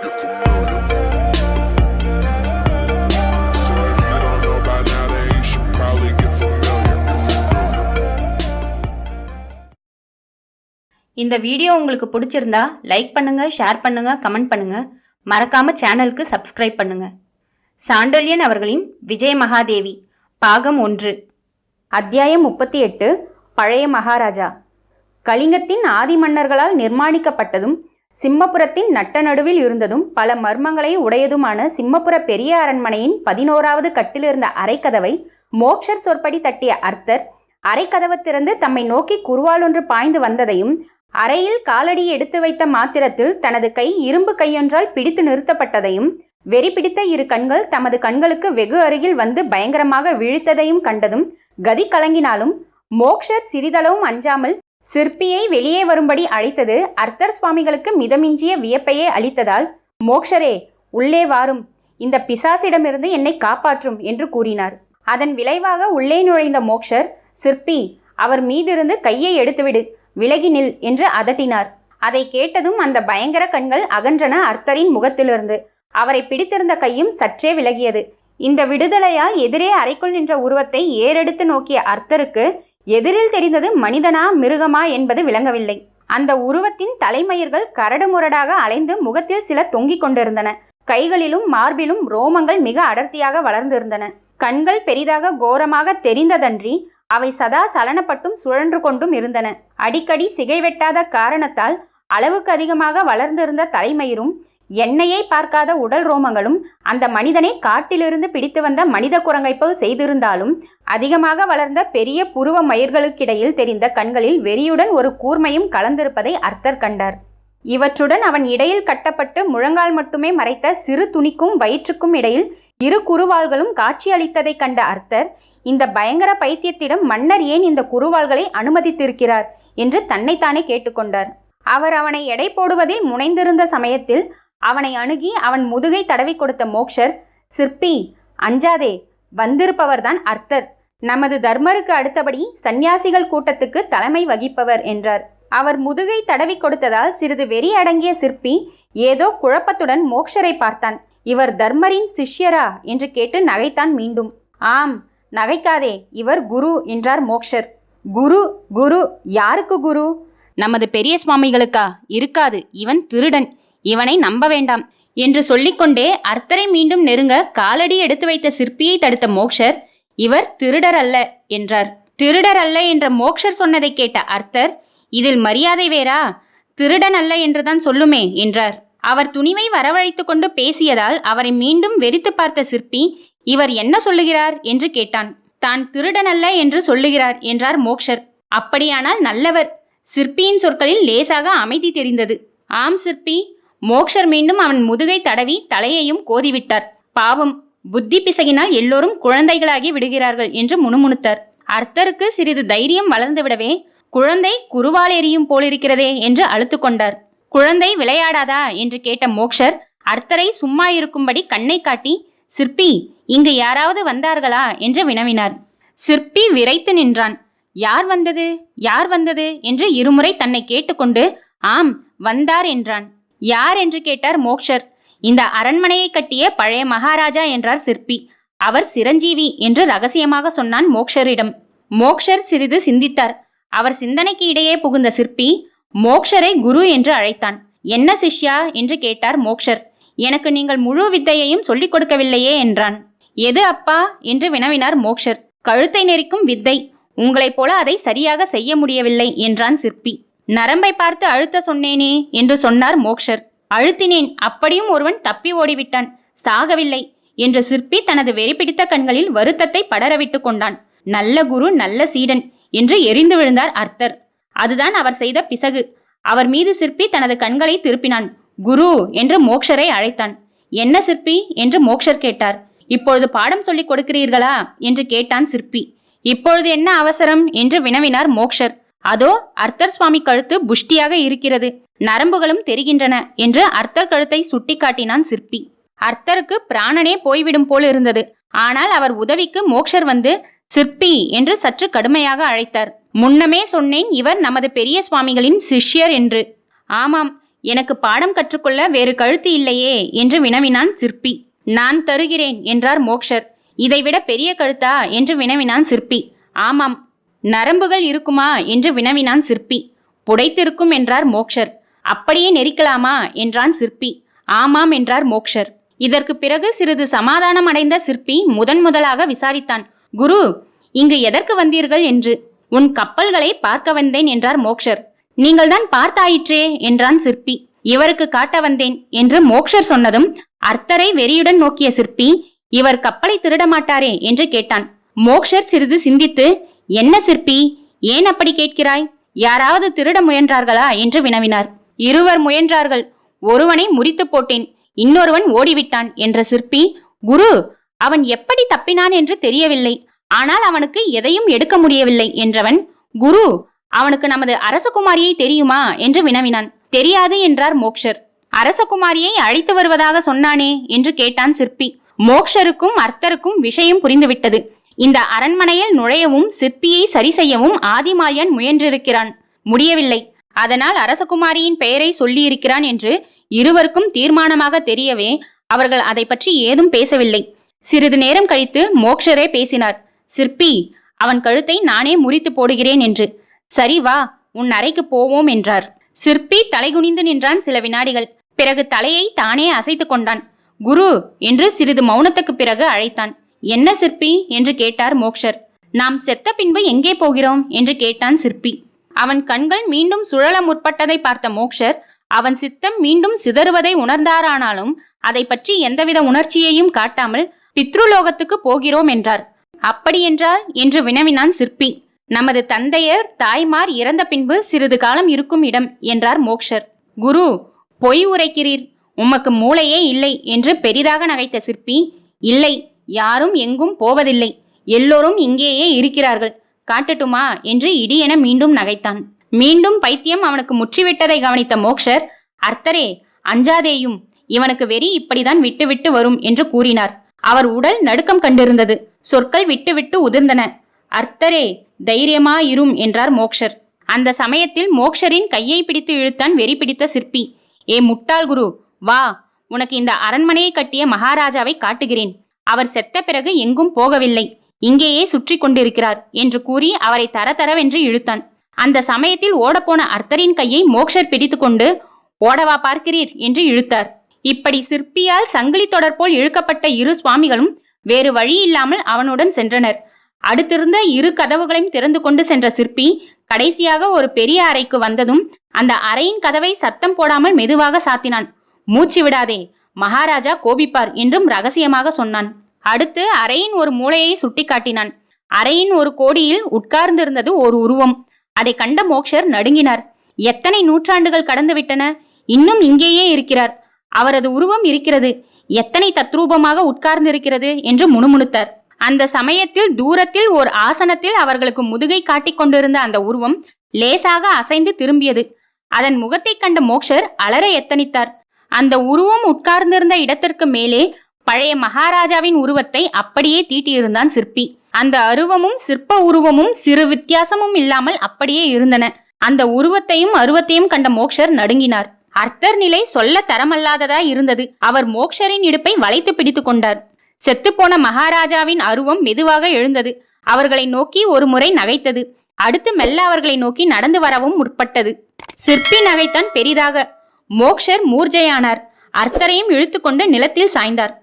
get familiar. So if you don't know by now, then you should probably get familiar. இந்த video உங்களுக்கு பிடிச்சிருந்தா like பண்ணுங்க, share பண்ணுங்க, comment பண்ணுங்க. மறக்காம சேனலுக்கு சப்ஸ்கிரைப் பண்ணுங்க. சாண்டல்யன் அவர்களின் விஜய மகாதேவி பாகம் 1 அத்தியாயம் 38 பழைய மகாராஜா. கலிங்கத்தின் ஆதி மன்னர்களால் நிர்மாணிக்கப்பட்டதும் சிம்மபுரத்தின் நட்ட நடுவில் இருந்ததும் பல மர்மங்களை உடையதுமான சிம்மபுர பெரிய அரண்மனையின் 11வது கட்டிலிருந்த அரைக்கதவை மோக்ஷர் சொற்படி தட்டிய அர்த்தர் அரைக்கதவு திறந்து தம்மை நோக்கி குருவால் ஒன்று பாய்ந்து வந்ததையும் அறையில் காலடி எடுத்து வைத்த மாத்திரத்தில் தனது கை இரும்பு கையொன்றால் பிடித்து நிறுத்தப்பட்டதையும் வெறி பிடித்த இரு கண்கள் தமது கண்களுக்கு வெகு அருகில் வந்து பயங்கரமாக விழித்ததையும் கண்டதும் கதி கலங்கினாலும் மோக்ஷர் சிறிதளவும் அஞ்சாமல் சிற்பியை வெளியே வரும்படி அழைத்தது அர்த்தர் சுவாமிகளுக்கு மிதமிஞ்சிய வியப்பையே அளித்ததால், மோக்ஷரே உள்ளே வாரும், இந்த பிசாசிடமிருந்து என்னை காப்பாற்றும் என்று கூறினார். அதன் விளைவாக உள்ளே நுழைந்த மோக்ஷர், சிற்பி அவர் மீதிருந்து கையை எடுத்துவிடு, விலகி நில் என்று அதட்டினார். அதை கேட்டதும் அந்த பயங்கர கண்கள் அகன்றன அர்த்தரின் முகத்திலிருந்து. அவரை பிடித்திருந்த கையும் சற்றே விலகியது. இந்த விடுதலையால் எதிரே அறைக்குள் நின்ற உருவத்தை ஏறெடுத்து நோக்கிய அர்த்தருக்கு எதிரில் தெரிந்தது மனிதனா மிருகமா என்பது விளங்கவில்லை. அந்த உருவத்தின் தலைமயிர்கள் கரடு முரடாக அலைந்து முகத்தில் சில தொங்கிக் கொண்டிருந்தன. கைகளிலும் மார்பிலும் ரோமங்கள் மிக அடர்த்தியாக வளர்ந்திருந்தன. கண்கள் பெரிதாக கோரமாக தெரிந்ததன்றி அவை சதா சலனப்பட்டும் சுழன்று கொண்டும் இருந்தன. அடிக்கடி சிகை வெட்டாத காரணத்தால் அளவுக்கு அதிகமாக வளர்ந்திருந்த தலைமயிரும் எண்ணெயை பார்க்காத உடல் ரோமங்களும் அந்த மனிதனை காட்டிலிருந்து பிடித்து வந்த மனித குரங்கை போல் செய்திருந்தாலும் அதிகமாக வளர்ந்த பெரிய புருவ மயிர்களுக்கிடையில் தெரிந்த கண்களில் வெறியுடன் ஒரு கூர்மையும் கலந்திருப்பதை அர்த்தர் கண்டார். இவற்றுடன் அவன் இடையில் கட்டப்பட்டு முழங்கால் மட்டுமே மறைத்த சிறு துணிக்கும் வயிற்றுக்கும் இடையில் இரு குருவாள்களும் காட்சியளித்ததை கண்ட அர்த்தர், இந்த பயங்கர பைத்தியத்திடம் மன்னர் ஏன் இந்த குருவாள்களை அனுமதித்திருக்கிறார் என்று தன்னைத்தானே கேட்டுக்கொண்டார். அவர் அவனை எடை போடுவதில் முனைந்திருந்த சமயத்தில் அவனை அணுகி அவன் முதுகை தடவி கொடுத்த மோக்ஷர், சிற்பி அஞ்சாதே, வந்திருப்பவர்தான் அர்த்தர், நமது தர்மருக்கு அடுத்தபடி சந்நியாசிகள் கூட்டத்துக்கு தலைமை வகிப்பவர் என்றார். அவர் முதுகை தடவி கொடுத்ததால் சிறிது வெறி அடங்கிய சிற்பி ஏதோ குழப்பத்துடன் மோக்ஷரை பார்த்தான். இவர் தர்மரின் சிஷ்யரா என்று கேட்டு நகைத்தான் மீண்டும். ஆம், நகைக்காதே, இவர் குரு என்றார் மோக்ஷர். குரு? குரு யாருக்கு குரு? நமது பெரிய சுவாமிகளுக்கா? இருக்காது, இவன் திருடன், இவனை நம்ப வேண்டாம் என்று சொல்லிக்கொண்டே அர்த்தரை மீண்டும் நெருங்க காலடி எடுத்து வைத்த சிற்பியை தடுத்த மோக்ஷர், இவர் திருடர் அல்ல என்றார். திருடர் அல்ல என்ற மோக்ஷர் சொன்னதை கேட்ட அர்த்தர், இதில் மரியாதை வேறா? திருடன் அல்ல என்றுதான் சொல்லுமே என்றார். அவர் துணிவை வரவழைத்து கொண்டு பேசியதால் அவரை மீண்டும் வெறித்து பார்த்த சிற்பி, இவர் என்ன சொல்லுகிறார் என்று கேட்டான். தான் திருடன் அல்ல என்று சொல்லுகிறார் என்றார் மோக்ஷர். அப்படியானால் நல்லவர். சிற்பியின் சொற்களில் லேசாக அமைதி தெரிந்தது. ஆம் சிற்பி. மோக்ஷர் மீண்டும் அவன் முதுகை தடவி தலையையும் கோதிவிட்டார். பாவம், புத்தி பிசகினால் எல்லோரும் குழந்தைகளாகி விடுகிறார்கள் என்று முணுமுணுத்தார். அர்த்தருக்கு சிறிது தைரியம் வளர்ந்து விடவே, குழந்தை குருவால் எரியும் போலிருக்கிறதே என்று அழுத்து கொண்டார். குழந்தை விளையாடாதா என்று கேட்ட மோக்ஷர் அர்த்தரை சும்மா இருக்கும்படி கண்ணை காட்டி, சிற்பி இங்கு யாராவது வந்தார்களா என்று வினவினார். சிற்பி விரைத்து நின்றான். யார் வந்தது, யார் வந்தது என்று இருமுறை தன்னை கேட்டுக்கொண்டு ஆம் வந்தார் என்றான். யார் என்று கேட்டார் மோக்ஷர். இந்த அரண்மனையை கட்டிய பழைய மகாராஜா என்றார் சிற்பி. அவர் சிரஞ்சீவி என்று ரகசியமாக சொன்னான் மோக்ஷரிடம். மோக்ஷர் சிறிது சிந்தித்தார். அவர் சிந்தனைக்கு இடையே புகுந்த சிற்பி மோக்ஷரை குரு என்று அழைத்தான். என்ன சிஷ்யா என்று கேட்டார் மோக்ஷர். எனக்கு நீங்கள் முழு வித்தையையும் சொல்லிக் கொடுக்கவில்லையே என்றான். எது அப்பா என்று வினவினார் மோக்ஷர். கழுத்தை நெரிக்கும் வித்தை, உங்களைப் போல அதை சரியாக செய்ய முடியவில்லை என்றான் சிற்பி. நரம்பை பார்த்து அழுத்த சொன்னேனே என்று சொன்னார் மோக்ஷர். அழுத்தினேன், அப்படியும் ஒருவன் தப்பி ஓடிவிட்டான், சாகவில்லை என்று சிற்பி தனது வெறி பிடித்த கண்களில் வருத்தத்தை படரவிட்டு கொண்டான். நல்ல குரு, நல்ல சீடன் என்று எரிந்து விழுந்தார் அர்த்தர். அதுதான் அவர் செய்த பிசகு. அவர் மீது சிற்பி தனது கண்களை திருப்பினான். குரு என்று மோக்ஷரை அழைத்தான். என்ன சிற்பி என்று மோக்ஷர் கேட்டார். இப்பொழுது பாடம் சொல்லிக் கொடுக்கிறீர்களா என்று கேட்டான் சிற்பி. இப்பொழுது என்ன அவசரம் என்று வினவினார் மோக்ஷர். அதோ அர்த்தர் சுவாமி கழுத்து புஷ்டியாக இருக்கிறது, நரம்புகளும் தெரிகின்றன என்று அர்த்தர் கழுத்தை சுட்டி காட்டினான் சிற்பி. அர்த்தருக்கு பிராணனே போய்விடும் போல் இருந்தது. ஆனால் அவர் உதவிக்கு மோக்ஷர் வந்து சிற்பி என்று சற்று கடுமையாக அழைத்தார். முன்னமே சொன்னேன், இவர் நமது பெரிய சுவாமிகளின் சிஷ்யர் என்று. ஆமாம், எனக்கு பாடம் கற்றுக்கொள்ள வேறு கழுத்து இல்லையே என்று வினவினான் சிற்பி. நான் தருகிறேன் என்றார் மோக்ஷர். இதைவிட பெரிய கழுத்தா என்று வினவினான் சிற்பி. ஆமாம். நரம்புகள் இருக்குமா என்று வினவினான் சிற்பி. புடைத்திருக்கும் என்றார் மோக்ஷர். அப்படியே நெரிக்கலாமா என்றான் சிற்பி. ஆமாம் என்றார் மோக்ஷர். இதற்கு பிறகு சிறிது சமாதானம் அடைந்த சிற்பி முதலாக விசாரித்தான். குரு, இங்கு எதற்கு வந்தீர்கள் என்று. உன் கப்பல்களை பார்க்க வந்தேன் என்றார் மோக்ஷர். நீங்கள்தான் பார்த்தாயிற்றே என்றான் சிற்பி. இவருக்கு காட்ட வந்தேன் என்று மோக்ஷர் சொன்னதும் அர்த்தரை வெறியுடன் நோக்கிய சிற்பி, இவர் கப்பலை திருட மாட்டாரே என்று கேட்டான். மோக்ஷர் சிறிது சிந்தித்து, என்ன சிற்பி, ஏன் அப்படி கேட்கிறாய்? யாராவது திருட முயன்றார்களா என்று வினவினார். இருவர் முயன்றார்கள். ஒருவனை முறித்து போட்டேன், இன்னொருவன் ஓடிவிட்டான் என்ற சிற்பி, குரு, அவன் எப்படி தப்பினான் என்று தெரியவில்லை, ஆனால் அவனுக்கு எதையும் எடுக்க முடியவில்லை என்றவன், குரு, அவனுக்கு நமது அரசகுமாரியை தெரியுமா என்று வினவினான். தெரியாது என்றார் மோக்ஷர். அரசகுமாரியை அழைத்து வருவதாக சொன்னானே என்று கேட்டான் சிற்பி. மோக்ஷருக்கும் அர்த்தருக்கும் விஷயம் புரிந்துவிட்டது. இந்த அரண்மனையில் நுழையவும் சிற்பியை சரி செய்யவும் ஆதிமால்யன் முயன்றிருக்கிறான், முடியவில்லை. அதனால் அரசகுமாரியின் பெயரை சொல்லியிருக்கிறான் என்று இருவருக்கும் தீர்மானமாக தெரியவே அவர்கள் அதை பற்றி ஏதும் பேசவில்லை. சிறிது நேரம் கழித்து மோக்ஷரே பேசினார். சிற்பி, அவன் கழுத்தை நானே முறித்து போடுகிறேன் என்று. சரி வா, உன் அறைக்கு போவோம் என்றார். சிற்பி தலைகுனிந்து நின்றான் சில வினாடிகள். பிறகு தலையை தானே அசைத்து கொண்டான். குரு என்று சிறிது மௌனத்துக்கு பிறகு அழைத்தான். என்ன சிற்பி என்று கேட்டார் மோக்ஷர். நாம் செத்த பின்பு எங்கே போகிறோம் என்று கேட்டான் சிற்பி. அவன் கண்கள் மீண்டும் சுழல முற்பட்டதை பார்த்த மோக்ஷர் அவன் சித்தம் மீண்டும் சிதறுவதை உணர்ந்தாரானாலும் அதை பற்றி எந்தவித உணர்ச்சியையும் காட்டாமல் பித்ருலோகத்துக்கு போகிறோம் என்றார். அப்படியென்றால் என்று வினவினான் சிற்பி. நமது தந்தையர் தாய்மார் இறந்த பின்பு சிறிது காலம் இருக்கும் இடம் என்றார் மோக்ஷர். குரு, பொய் உரைக்கிறீர், உமக்கு மூளையே இல்லை என்று பெரிதாக நகைத்த சிற்பி, இல்லை, யாரும் எங்கும் போவதில்லை, எல்லோரும் இங்கேயே இருக்கிறார்கள், காட்டட்டுமா என்று இடியென மீண்டும் நகைத்தான். மீண்டும் பைத்தியம் அவனுக்கு முற்றிவிட்டதை கவனித்த மோக்ஷர், அர்த்தரே அஞ்சாதேயும், இவனுக்கு வெறி இப்படிதான் விட்டு விட்டு வரும் என்று கூறினார். அவர் உடல் நடுக்கம் கண்டிருந்தது. சொற்கள் விட்டு விட்டு உதிர்ந்தன. அர்த்தரே தைரியமாயிரும் என்றார் மோக்ஷர். அந்த சமயத்தில் மோக்ஷரின் கையை பிடித்து இழுத்தான் வெறி பிடித்த சிற்பி. ஏ முட்டாள் குரு, வா, உனக்கு இந்த அரண்மனையை கட்டிய மகாராஜாவை காட்டுகிறேன். அவர் செத்த பிறகு எங்கும் போகவில்லை, இங்கேயே சுற்றி கொண்டிருக்கிறார் என்று கூறி அவரை தரதரவென்று இழுத்தான். அந்த சமயத்தில் ஓடப்போன அர்த்தரின் கையை மோக்ஷர் பிடித்து கொண்டு, ஓடவா பார்க்கிறீர் என்று இழுத்தார். இப்படி சிற்பியால் சங்கிலி தொடர் போல் இழுக்கப்பட்ட இரு சுவாமிகளும் வேறு வழி இல்லாமல் அவனுடன் சென்றனர். அடுத்திருந்த இரு கதவுகளையும் திறந்து கொண்டு சென்ற சிற்பி கடைசியாக ஒரு பெரிய அறைக்கு வந்ததும் அந்த அறையின் கதவை சத்தம் போடாமல் மெதுவாக சாத்தினான். மூச்சு விடாதே, மகாராஜா கோபிப்பார் என்றும் ரகசியமாக சொன்னான். அடுத்து அறையின் ஒரு மூலையை சுட்டி காட்டினான். அறையின் ஒரு கோடியில் உட்கார்ந்திருந்தது ஒரு உருவம். அதை கண்ட மோக்ஷர் நடுங்கினார். எத்தனை நூற்றாண்டுகள் கடந்துவிட்டன, இன்னும் இங்கேயே இருக்கிறார். அவரது உருவம் இருக்கிறது, எத்தனை தத்ரூபமாக உட்கார்ந்திருக்கிறது என்று முணுமுணுத்தார். அந்த சமயத்தில் தூரத்தில் ஓர் ஆசனத்தில் அவர்களுக்கு முதுகை காட்டிக் கொண்டிருந்த அந்த உருவம் லேசாக அசைந்து திரும்பியது. அதன் முகத்தை கண்ட மோக்ஷர் அலற எத்தனித்தார். அந்த உருவம் உட்கார்ந்திருந்த இடத்திற்கு மேலே பழைய மகாராஜாவின் உருவத்தை அப்படியே தீட்டியிருந்தான் சிற்பி. அந்த அருவமும் சிற்ப உருவமும் சிறு வித்தியாசமும் இல்லாமல் அப்படியே இருந்தன. அந்த உருவத்தையும் அருவத்தையும் கண்ட மோக்ஷர் நடுங்கினார். அர்த்தர் நிலை சொல்ல தரமல்லாததா இருந்தது. அவர் மோக்ஷரின் இடுப்பை வளைத்து பிடித்து கொண்டார். செத்துப்போன மகாராஜாவின் அருவம் மெதுவாக எழுந்தது. அவர்களை நோக்கி ஒரு முறை நகைத்தது. அடுத்து மெல்ல அவர்களை நோக்கி நடந்து வரவும் முற்பட்டது. சிற்பி நகைத்தான் பெரிதாக. மோக்ஷர் மூர்ஜையானார். அர்த்தரையும் இழுத்துக்கொண்டு நிலத்தில் சாய்ந்தார்.